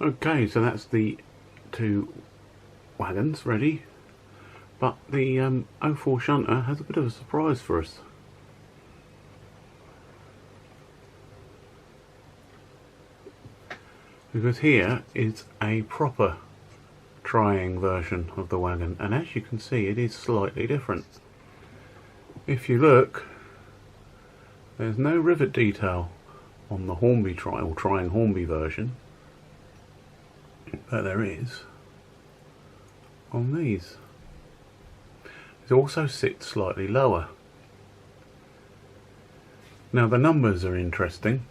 Okay, so that's the two wagons ready, but the 04 shunter has a bit of a surprise for us. Because here is a proper trying version of the wagon, and as you can see it is slightly different. If you look, there's no rivet detail on the Hornby trying Hornby version, but there is on these. It also sits slightly lower. Now the numbers are interesting.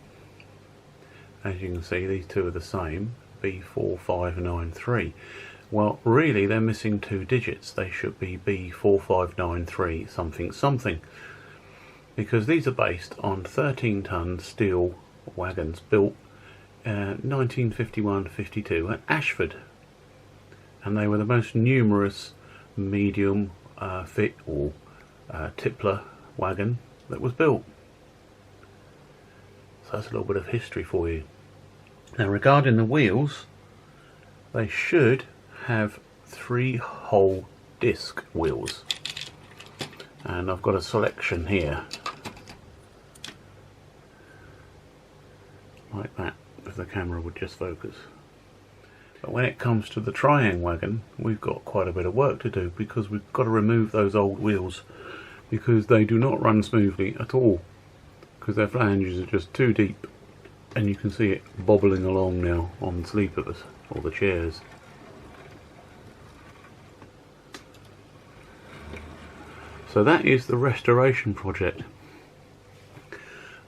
As you can see, these two are the same, B4593. Well, really they're missing 2 digits. They should be B4593 something something, because these are based on 13-ton steel wagons built 1951-52 at Ashford, and they were the most numerous medium fit or tippler wagon that was built. So that's a little bit of history for you. Now regarding the wheels, they should have 3-hole disc wheels, and I've got a selection here like that, if the camera would just focus. But when it comes to the trying wagon, we've got quite a bit of work to do, because we've got to remove those old wheels, because they do not run smoothly at all, because their flanges are just too deep, and you can see it bobbling along now on the sleepers or the chairs. So that is the restoration project.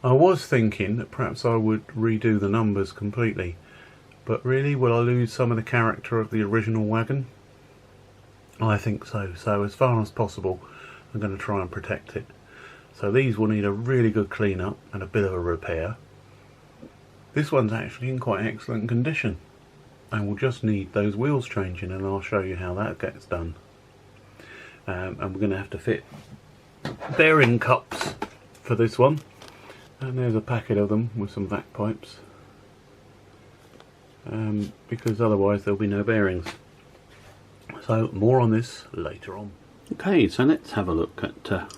I was thinking that perhaps I would redo the numbers completely, but really, will I lose some of the character of the original wagon? I think so. So as far as possible, I'm going to try and protect it. So these will need a really good clean up and a bit of a repair. This one's actually in quite excellent condition, and will just need those wheels changing, and I'll show you how that gets done. And we're going to have to fit bearing cups for this one, and there's a packet of them with some vac pipes, because otherwise there'll be no bearings. So more on this later on. Okay, so let's have a look at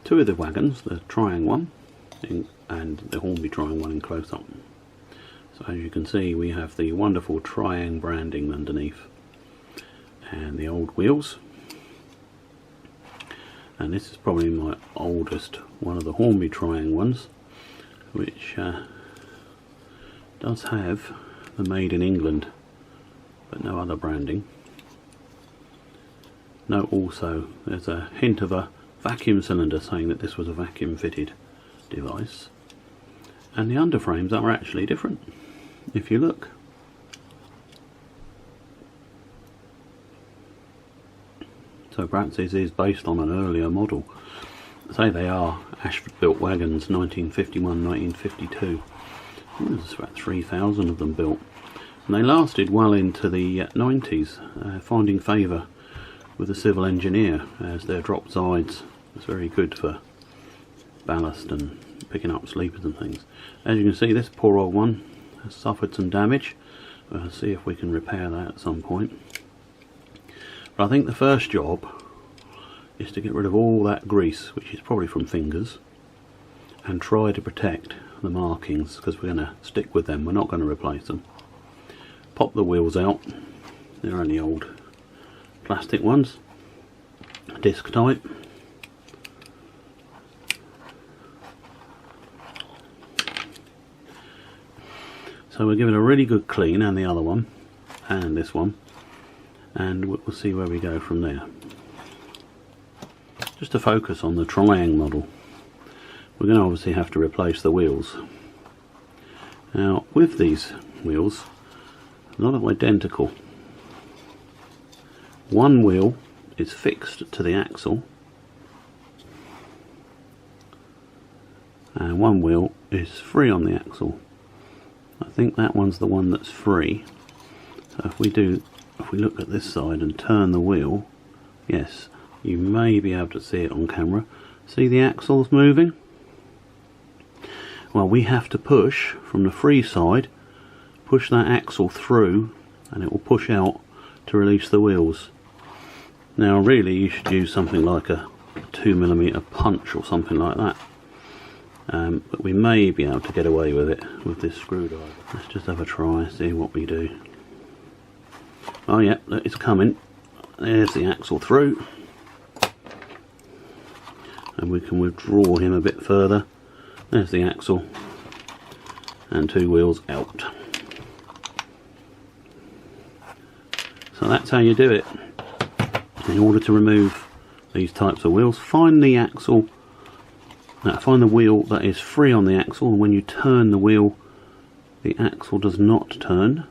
two of the wagons, the trying one and the Hornby trying one in close up. So as you can see, we have the wonderful trying branding underneath, and the old wheels. And this is probably my oldest one of the Hornby trying ones, which does have the Made in England but no other branding. Note also there's a hint of a vacuum cylinder, saying that this was a vacuum fitted device, and the underframes are actually different if you look. So perhaps this is based on an earlier model. Say they are Ashford built wagons, 1951-1952. There's about 3,000 of them built, and they lasted well into the 90s, finding favour with the civil engineer, as their drop sides was very good for ballast and picking up sleepers and things. As you can see, this poor old one has suffered some damage. We'll see if we can repair that at some point. But I think the first job is to get rid of all that grease, which is probably from fingers, and try to protect the markings, because we're going to stick with them, we're not going to replace them. Pop the wheels out, they're only old plastic ones, disc type. So we'll give it a really good clean, and the other one, and this one, and we'll see where we go from there. Just to focus on the trying model, we're going to obviously have to replace the wheels. Now with these wheels, a lot of identical. One wheel is fixed to the axle, and one wheel is free on the axle. I think that one's the one that's free. So if we look at this side and turn the wheel, yes, you may be able to see it on camera. See the axles moving? Well, we have to push from the free side push that axle through and it will push out to release the wheels. Now really you should use something like a 2mm punch or something like that, but we may be able to get away with it with this screwdriver. Let's just have a try, see what we do. Oh yeah, it's coming. There's the axle through, and we can withdraw him a bit further. There's the axle and 2 wheels out. So that's how you do it. In order to remove these types of wheels, find the axle, find the wheel that is free on the axle, and when you turn the wheel, the axle does not turn.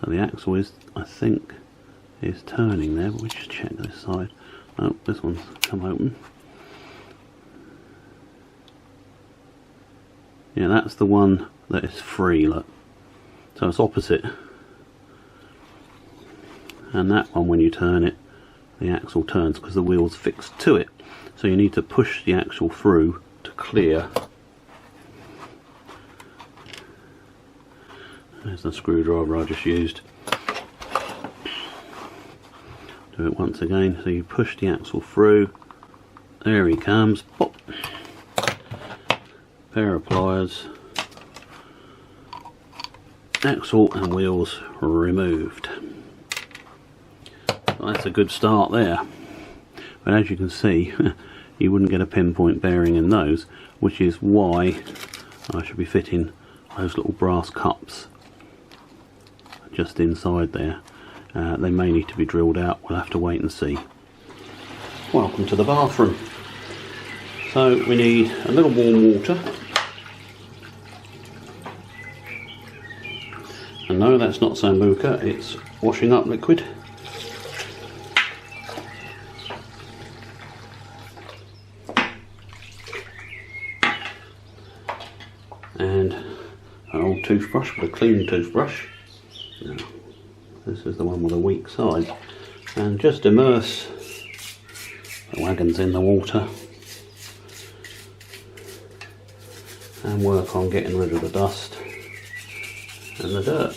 So the axle is, I think, is turning there, but we just check this side. Oh, this one's come open. Yeah, that's the one that is free, look. So it's opposite. And that one, when you turn it, the axle turns because the wheel's fixed to it. So you need to push the axle through to clear. There's the screwdriver I just used. Do it once again. So you push the axle through. There he comes. Pop. Pair of pliers. Axle and wheels removed. Well, that's a good start there. But as you can see, you wouldn't get a pinpoint bearing in those, which is why I should be fitting those little brass cups just inside there. They may need to be drilled out. We'll have to wait and see. Welcome to the bathroom. So we need a little warm water. And no, that's not Sambuca, it's washing up liquid. And an old toothbrush, with a clean toothbrush. Now, this is the one with a weak side. And just immerse the wagons in the water and work on getting rid of the dust and the dirt,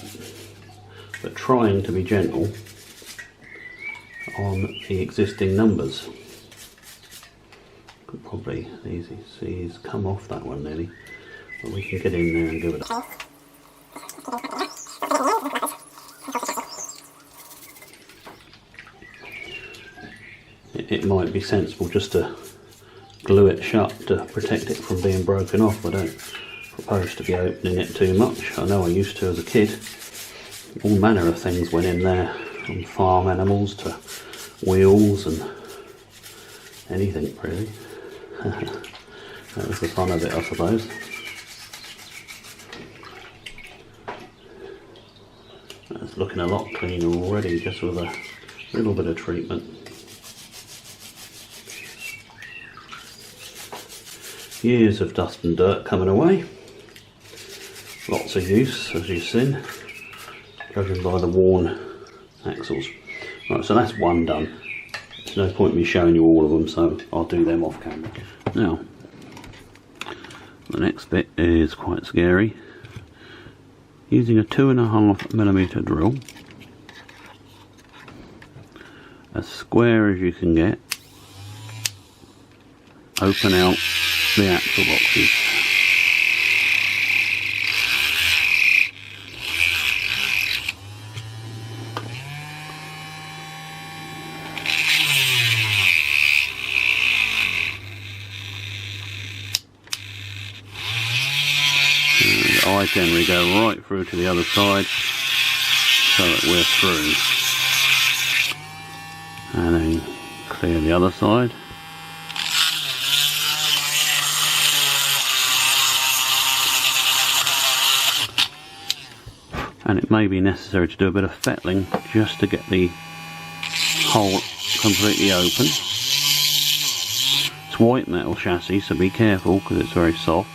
but trying to be gentle on the existing numbers. Could probably easy see he's come off that one nearly, but we can get in there and give it a it might be sensible just to glue it shut to protect it from being broken off. I don't propose to be opening it too much. I know I used to as a kid. All manner of things went in there, from farm animals to wheels and anything really. That was the fun of it, I suppose. That's looking a lot cleaner already, just with a little bit of treatment. Years of dust and dirt coming away. Lots of use, as you've seen, judging by the worn axles. Right, so that's one done. There's no point in me showing you all of them, so I'll do them off camera. Now, the next bit is quite scary. Using a 2.5mm drill, as square as you can get, open out the axle boxes. And I generally go right through to the other side so that we're through, and then clear the other side. And it may be necessary to do a bit of fettling just to get the hole completely open. It's white metal chassis, so be careful because it's very soft.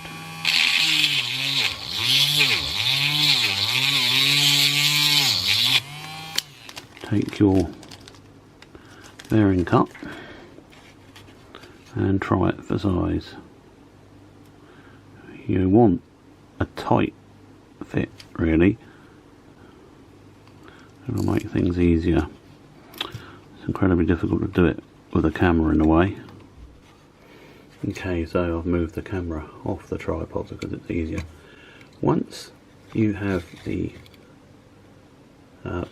Take your bearing cup and try it for size. You want a tight fit really. It'll make things easier. It's incredibly difficult to do it with a camera in the way. Okay, so I've moved the camera off the tripod because it's easier. Once you have the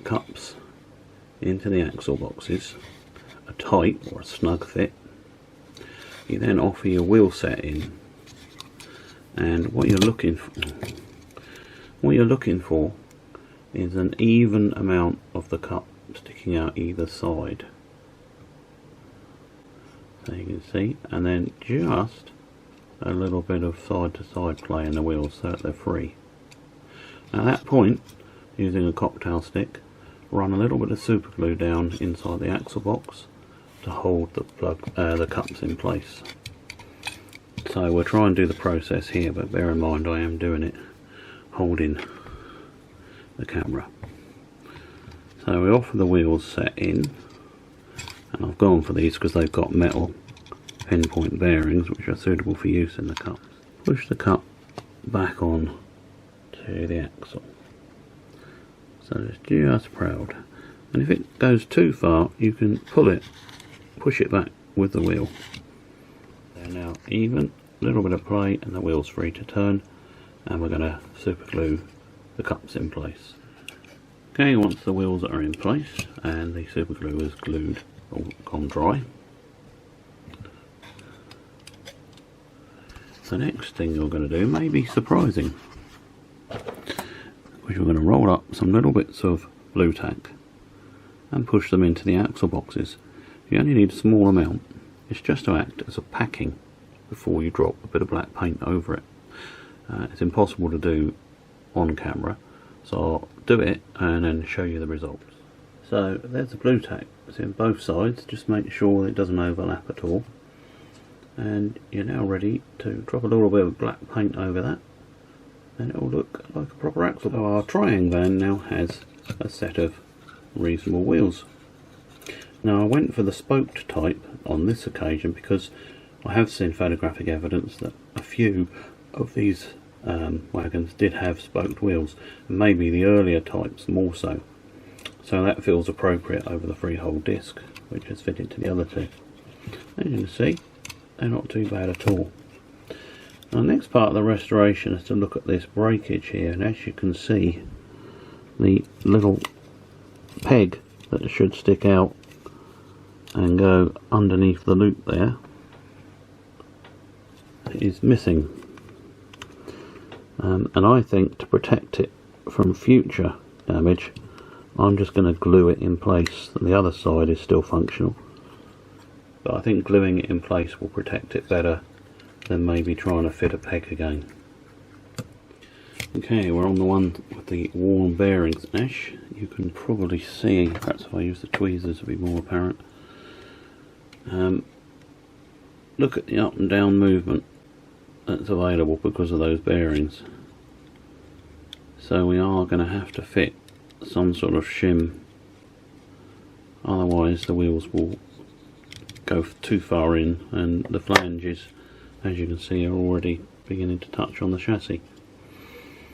cups into the axle boxes, a tight or a snug fit, you then offer your wheel set in, and what you're looking for is an even amount of the cup sticking out either side, so you can see, and then just a little bit of side to side play in the wheels so that they're free. At that point, using a cocktail stick, run a little bit of super glue down inside the axle box to hold the cups in place. So we'll try and do the process here, but bear in mind I am doing it holding the camera. So we offer the wheels set in, and I've gone for these because they've got metal pinpoint bearings which are suitable for use in the cups. Push the cup back on to the axle, so it's just proud, and if it goes too far you can push it back with the wheel. They're now even, a little bit of play and the wheel's free to turn, and we're going to super glue the cups in place. Okay, once the wheels are in place and the super glue is glued or gone dry, the next thing you're going to do may be surprising, which we're going to roll up some little bits of blue tack and push them into the axle boxes. You only need a small amount, it's just to act as a packing before you drop a bit of black paint over it. It's impossible to do on camera, so I'll do it and then show you the results. So there's the blue tack, it's in both sides, just make sure it doesn't overlap at all, and you're now ready to drop a little bit of black paint over that and it will look like a proper axle. So our trying van now has a set of reasonable wheels. Now I went for the spoked type on this occasion because I have seen photographic evidence that a few of these wagons did have spoked wheels, and maybe the earlier types more so. So that feels appropriate over the freehold disc, which is fitted to the other two. As you can see, they're not too bad at all. Now, the next part of the restoration is to look at this breakage here, and as you can see, the little peg that should stick out and go underneath the loop there is missing, and I think to protect it from future damage I'm just going to glue it in place. The other side is still functional, but I think gluing it in place will protect it better than maybe trying to fit a peg again. Okay, we're on the one with the worn bearings. As you can probably see, perhaps if I use the tweezers it'll be more apparent. Look at the up and down movement that's available because of those bearings. So we are going to have to fit some sort of shim, otherwise the wheels will go too far in, and the flanges, as you can see, are already beginning to touch on the chassis.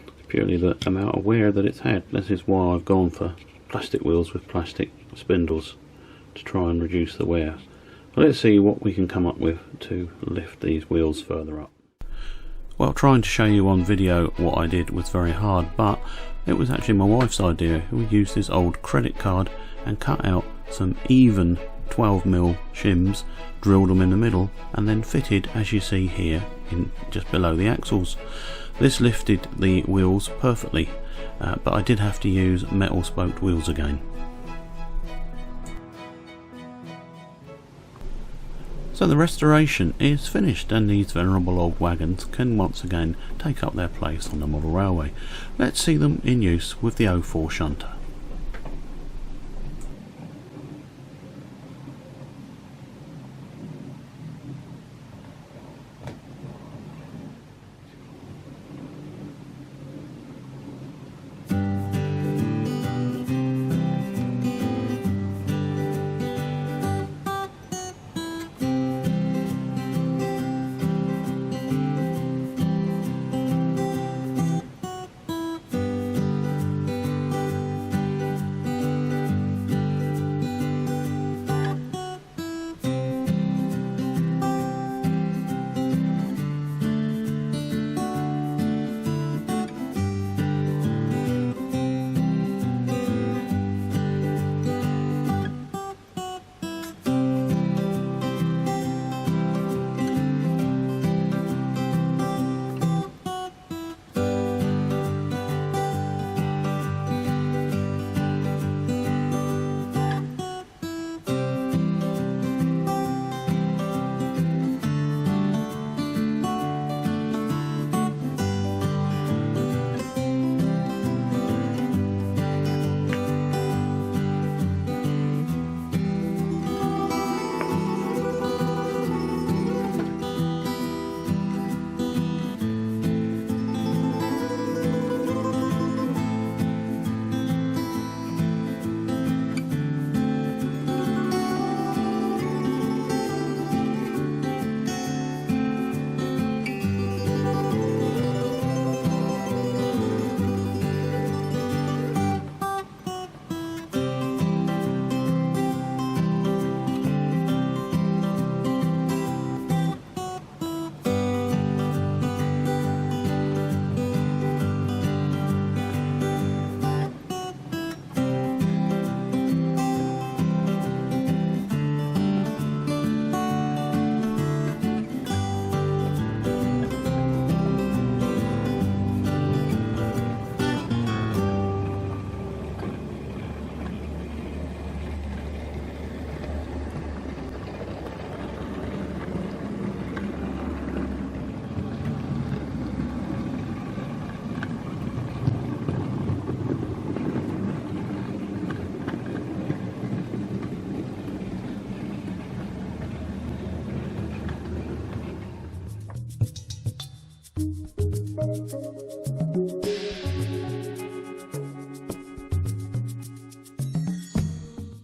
It's purely the amount of wear that it's had. This is why I've gone for plastic wheels with plastic spindles, to try and reduce the wear. But let's see what we can come up with to lift these wheels further up. Well, trying to show you on video what I did was very hard, but it was actually my wife's idea, who used this old credit card and cut out some even 12mm shims, drilled them in the middle, and then fitted, as you see here, in just below the axles. This lifted the wheels perfectly, but I did have to use metal spoked wheels again. So the restoration is finished, and these venerable old wagons can once again take up their place on the model railway. Let's see them in use with the 04 shunter.